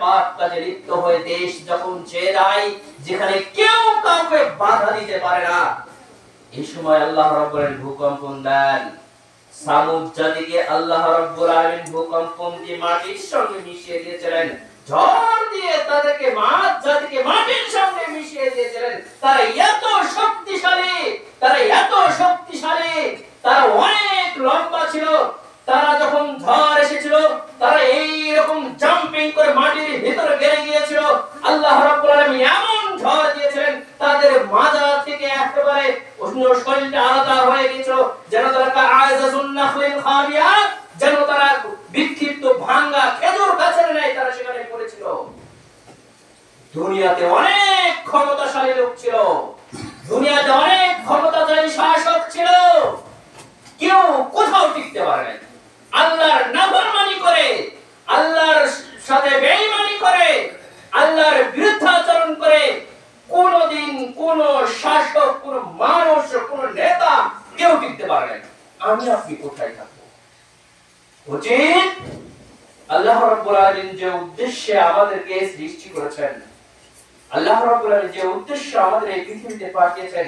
পাপ কাজে লিপ্ত হয়ে দেশ যখন ছেড়ে দেয়, যেখানে কেউ কাউকে বাধা দিতে পারে না, এই সময় আল্লাহ রাব্বুল আলামিন ভূকম্পন দেন। সামুদ জাতিকে আল্লাহ রাব্বুল আলামিন ভূকম্পন দিয়ে মাটির সঙ্গে মিশিয়ে দিয়েছিলেন, ঝড় দিয়ে তাদেরকে মাদ জাতিকে মাটির সঙ্গে মিশিয়ে দিয়েছিলেন। তারা এত শক্তিশালী, তারা অনেক লম্বা ছিল। তারা যখন ঝড় এসেছিল, তারা এই রকম জাম্পিং করে মাটির ভিতরে গেড়ে গিয়েছিল। আল্লাহ রাব্বুল আলামিন এমন ঝড় দিয়েছিলেন, তাদের মাজা থেকে একেবারে উষ্ণ শরীরটা আলাদা হয়ে গিয়েছিল, যেন তারা আযাসুন নাখলিল খাবিয়া, যেন তারা বিক্ষিপ্ত ভাঙা খেজুর গাছের ন্যায় তারা সেখানে পড়েছিল। দুনিয়াতে অনেক ক্ষমতাশালী লোক ছিল, দুনিয়াতে অনেক ক্ষমতাশালী শাসক ছিল, কেউ কোথাও টিকতে পারে নাই। আল্লাহর নাফরমানি করে, আল্লাহর সাথে বেঈমানি করে, আল্লাহর বিরুদ্ধাচরণ করে কোনদিন কোন শাসক, কোন মানুষ, কোন নেতা কেউ টিকতে পারে নাই। আমি আপনি কোথায় থাকবো? উচিত আল্লাহ রাব্বুল আলামিন যে উদ্দেশ্যে আমাদেরকে সৃষ্টি করেছেন, আল্লাহ রাব্বুল আলামিন যে উদ্দেশ্যে আমাদের এই পৃথিবীতে পাঠিয়েছেন,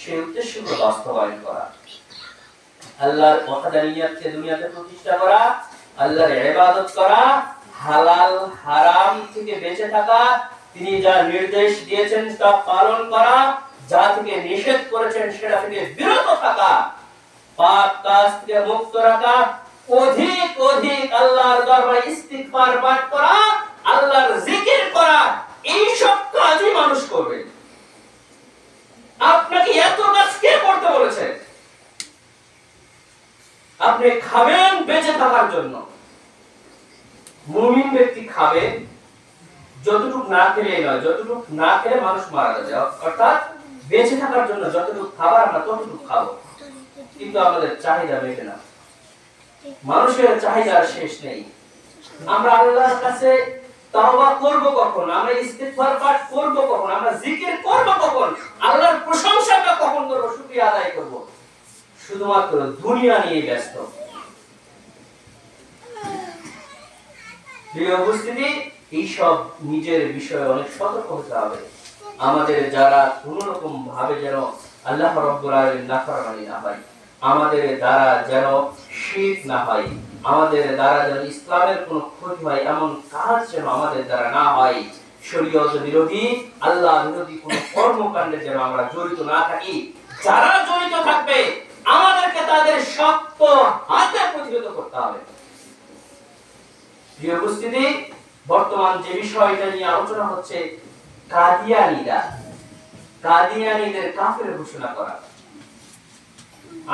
সেই উদ্দেশ্যকে বাস্তবায়ন করা, আল্লাহর ওয়াহদানিয়তকে দুনিয়াতে প্রতিষ্ঠা করা, আল্লাহর ইবাদত করা, হালাল হারাম থেকে বেঁচে থাকা, তিনি যা নির্দেশ দিয়েছেন তা পালন করা, যা থেকে নিষেধ করেছেন সেটা থেকে বিরত থাকা, পাপ কাজ থেকে মুক্ত রাখা, অধিক অধিক আল্লাহর দরবারে ইস্তিগফার পাঠ করা, আল্লাহর জিকির করা, এই সব কাজই মানুষ করবে। আপনাকে এত কাজ কে করতে বলেছে? আপনি খাবেন বেঁচে থাকার জন্য। মুমিন ব্যক্তি খাবে যতটুকু না খেলে নয়, যতটুকু না খেলে মানুষ মারা যাবে, অর্থাৎ বেঁচে থাকার জন্য যতটুকু খাবার আমরা ততটুকু খাবো, কিন্তু আমাদের চাহিদা মেটে না। মানুষের চাহিদার শেষ নেই। আমরা আল্লাহর কাছে তাওবা করব কখন? আমরা ইস্তিগফার পাঠ করব কখন? আমরা জিকির করব কখন? আল্লাহর প্রশংসাটা কখন করব, শুকরিয়া আদায় করব? শুধুমাত্র দুনিয়া নিয়ে ব্যস্ত। প্রিয় উপস্থিতি, এইসব নিজের বিষয়ে অনেক সতর্ক হতে হবে। আমাদের যারা কোনো রকম ভাবে যেন আল্লাহ রাব্বুল আলামিন নাফরমানি না হয়, আমাদের দ্বারা যেন শিরক না হয়, আমাদের দ্বারা যেন ইসলামের কোনো ক্ষতি হয় এমন কাজ যেন আমাদের দ্বারা না হয়, শরীয়ত বিরোধী, আল্লাহ বিরোধী কোনো কর্মকাণ্ডে যেন আমরা জড়িত না থাকি। যারা জড়িত থাকবে আমাদেরকে তাদের শক্ত হাতে প্রতিহত করতে হবে। প্রিয় উপস্থিতি, বর্তমান যে বিষয়টা নিয়ে আলোচনা হচ্ছে, কাদিয়ানীদের কাফের ঘোষণা করা।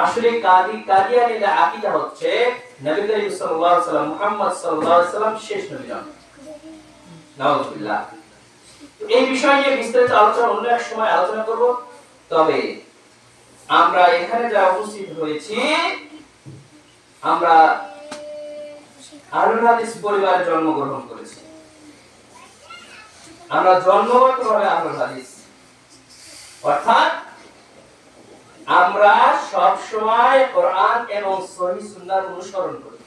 আসলে কাদিয়ানীদের আকীদা হচ্ছে নবী করিম সাল্লাল্লাহু আলাইহি ওয়াসাল্লাম, মুহাম্মদ সাল্লাল্লাহু আলাইহি ওয়াসাল্লাম শেষ নবী নন। নাউযুবিল্লাহ। এই বিষয় নিয়ে বিস্তারিত আলোচনা অন্য এক সময় আলোচনা করব। তবে আমরা এখানে যারা উপস্থিত হয়েছি, আমরা আহলুল হাদিস পরিবারে জন্মগ্রহণ করেছি। আমরা জন্মগতভাবে আহলুল হাদিস, অর্থাৎ আমরা সব সময় কোরআন এবং সহিহ সুন্নাহর অনুসরণ করি।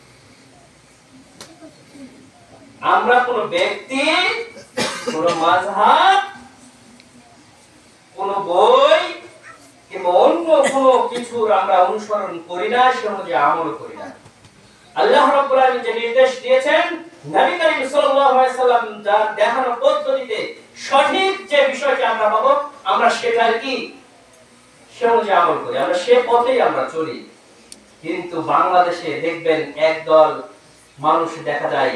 আমরা কোন ব্যক্তি, কোন মাযহাব, কোন বই কিংবা অন্য কোন কিছুর আমরা অনুসরণ করি না, সে অনুযায়ী আমল করি না। আল্লাহ রাব্বুল আলামিন যে নির্দেশ দিয়েছেন, নবী করিম সাল্লাল্লাহু আলাইহি ওয়াসাল্লাম যা দেখানো পদ্ধতিতে সঠিক যে বিষয়টি আমরা পাবো, আমরা সেটাই কি সে অনুযায়ী আমল করি, আমরা সে পথেই আমরা চলি। কিন্তু বাংলাদেশে দেখবেন একদল মানুষ দেখা যায়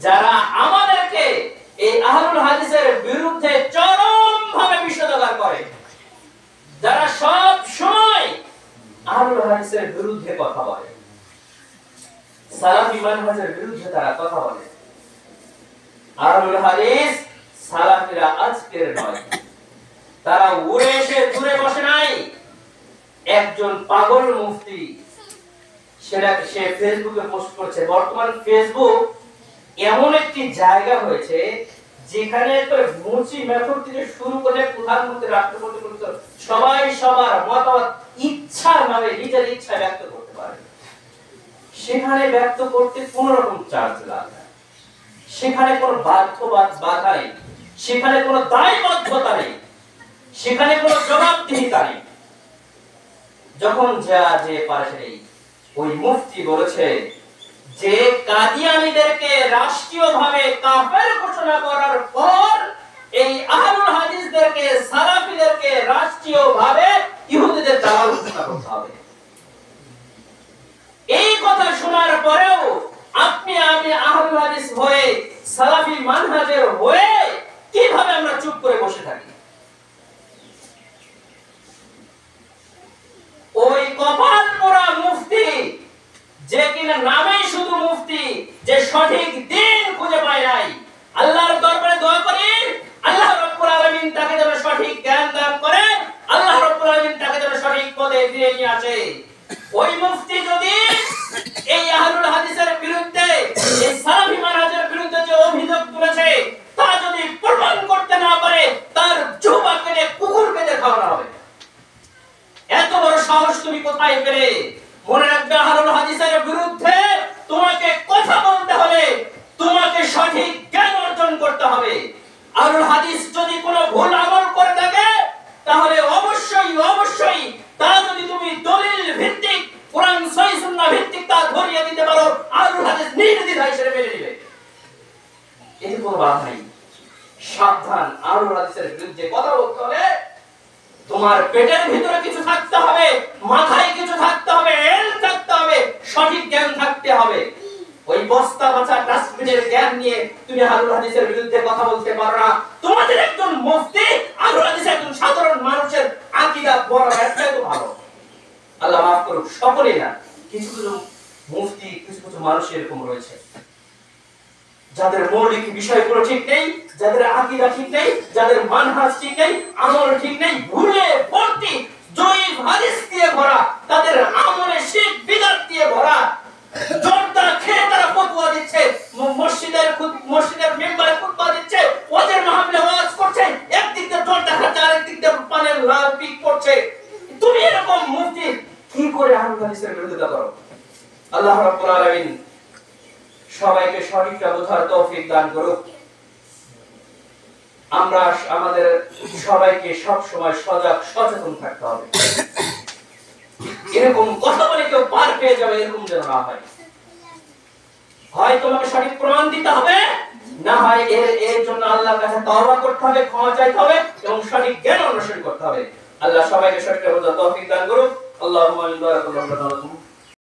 যারা আমাদেরকে এই আহলুল হাদিসের বিরুদ্ধে চরমভাবে বিষোদগার করে, যারা সব সময় আহলুল হাদিসের বিরুদ্ধে কথা বলে, সালাফি মানহাজের বিরুদ্ধে তারা কথা বলে। আহলুল হাদিস সালাফিরা আজকের নয়, তারা উড়ে এসে দূরে বসে নাই। একজন পাগল মুফতি সে ফেসবুকে পোস্ট করেছে, বর্তমান ফেসবুক এমন একটি জায়গা হয়েছে যেখানে মুচি মেথড থেকে শুরু করে প্রধানমন্ত্রী, রাষ্ট্রপতি পর্যন্ত সবাই সবার মতামত ইচ্ছা ভাবে নিজের ইচ্ছা ব্যক্ত করতে পারে। সেখানে ব্যক্ত করতে কোনো রকম চার্জ লাগে না, সেখানে কোনো বাধা নেই, সেখানে কোনো দায়বদ্ধতা নেই, সেখানে কোনো জবাবদিহিতা নেই। যখন যে পারে নেই, ওই মুফতি বলেছে যে কাদিয়ানীদেরকে রাষ্ট্রীয়ভাবে কাফের ঘোষণা করার পর এই আহলুল হাদিসদেরকে, সালাফিদেরকে রাষ্ট্রীয়ভাবে ইহুদিদের দালাল ঘোষণা করতে হবে। এই কথা শোনার পরেও আপনি আমি আহলুল হাদিস হয়ে, সালাফি মানহাজের হয়ে কিভাবে আমরা চুপ করে বসে থাকি? ওই কপাল পোড়া মুফতি, যে কিনা নামেই শুধু মুফতি, যে সঠিক দিন খুঁজে পায় নাই, আল্লাহর দরবারে দোয়া করি আল্লাহ রাব্বুল আলামিন তাকে যেন সঠিক জ্ঞান দান করে, আল্লাহ রাব্বুল আলামিন তাকে যেন সঠিক পথে ফিরিয়ে নিয়ে আসে। ওই মুফতি যদি এই আহলুল হাদিসের বিরুদ্ধে, এই সালাফি মানহাজের বিরুদ্ধে যে অভিযোগ তুলেছে তা যদি প্রমাণ করতে না পারে, তার জিহ্বা কেটে কুকুর কেটে খাওয়ানো হবে। এত বড় সাহস তুমি কোথায় পেলে? মনে রাখবে, আহলুল হাদিসের বিরুদ্ধে তোমাকে কথা বলতে হলে তোমাকে সঠিক জ্ঞান অর্জন করতে হবে। আহলুল হাদিস যদি কোনো ভুল আমল করে থাকে, তাহলে অবশ্যই তা যদি তুমি দলিল ভিত্তিক, কোরআন সহিহ সুন্নাহ ভিত্তিক তা ধরিয়ে দিতে পারো, আহলুল হাদিস নির্দ্বিধায় সেটা মেনে নেবে। এতে কোনো বাধা নেই। সাবধান, আহলুল হাদিসের বিরুদ্ধে কথা বলতে হলে তোমার পেটের ভিতরে কিছু থাকতে হবে, মাথায় কিছু থাকতে হবে, এলম থাকতে হবে, সঠিক জ্ঞান থাকতে হবে। ওই বস্তা বাছা ডাস্টবিনের জ্ঞান নিয়ে তুমি আহলুল হাদিসের বিরুদ্ধে কথা বলতে পারো না। তোমাদের একজন মুফতি আহলুল হাদিসের একজন সাধারণ মানুষের আকীদা বড় একটাই তো ভালো। আল্লাহ মাফ করুক, সকলেই না, কিছু কিছু মুফতি, কিছু কিছু মানুষ এরকম রয়েছে যাদের মৌলিক বিষয়গুলো ঠিক নেই, যাদের আকীদা ঠিক নেই, যাদের মানহাজ ঠিক নেই, আমল ঠিক নেই, ভুলে ভর্তি, জয়ীফ হাদিস দিয়ে ভরা, তাদের আমলে শিরক বিদআত দিয়ে ভরা। জর্দা খেয়ে তারা ফতোয়া দিচ্ছে, মসজিদের মেম্বারে খুতবা দিচ্ছে, ওয়াজের মাহফিলে ওয়াজ করছে, একদিক দিয়ে জর্দা খাচ্ছে, আরেকদিক দিয়ে পানের লাল পিক করছে। তুমি এরকম মুফতি কি করে আহলুল হাদিসের বিরোধিতা করো? আল্লাহ রাব্বুল আলামিন সবাইকে সঠিকটা বোঝার তৌফিক দান করুক। আমরা আমাদের সবাইকে সব সময় সজাগ সচেতন থাকতে হবে। এরকম কথা বলে কেউ পার পেয়ে যাবে, এরকম যেন না হয়। হয় তোমাকে সঠিক প্রমাণ দিতে হবে, না হয় এর জন্য আল্লাহর কাছে তওবা করতে হবে, ক্ষমা চাইতে হবে এবং সঠিক জ্ঞান অন্বেষণ করতে হবে। আল্লাহ সবাইকে সঠিকটা বোঝার তৌফিক দান করুক। আল্লাহুম্মা আমিন। বারাকাল্লাহু ফিকুম।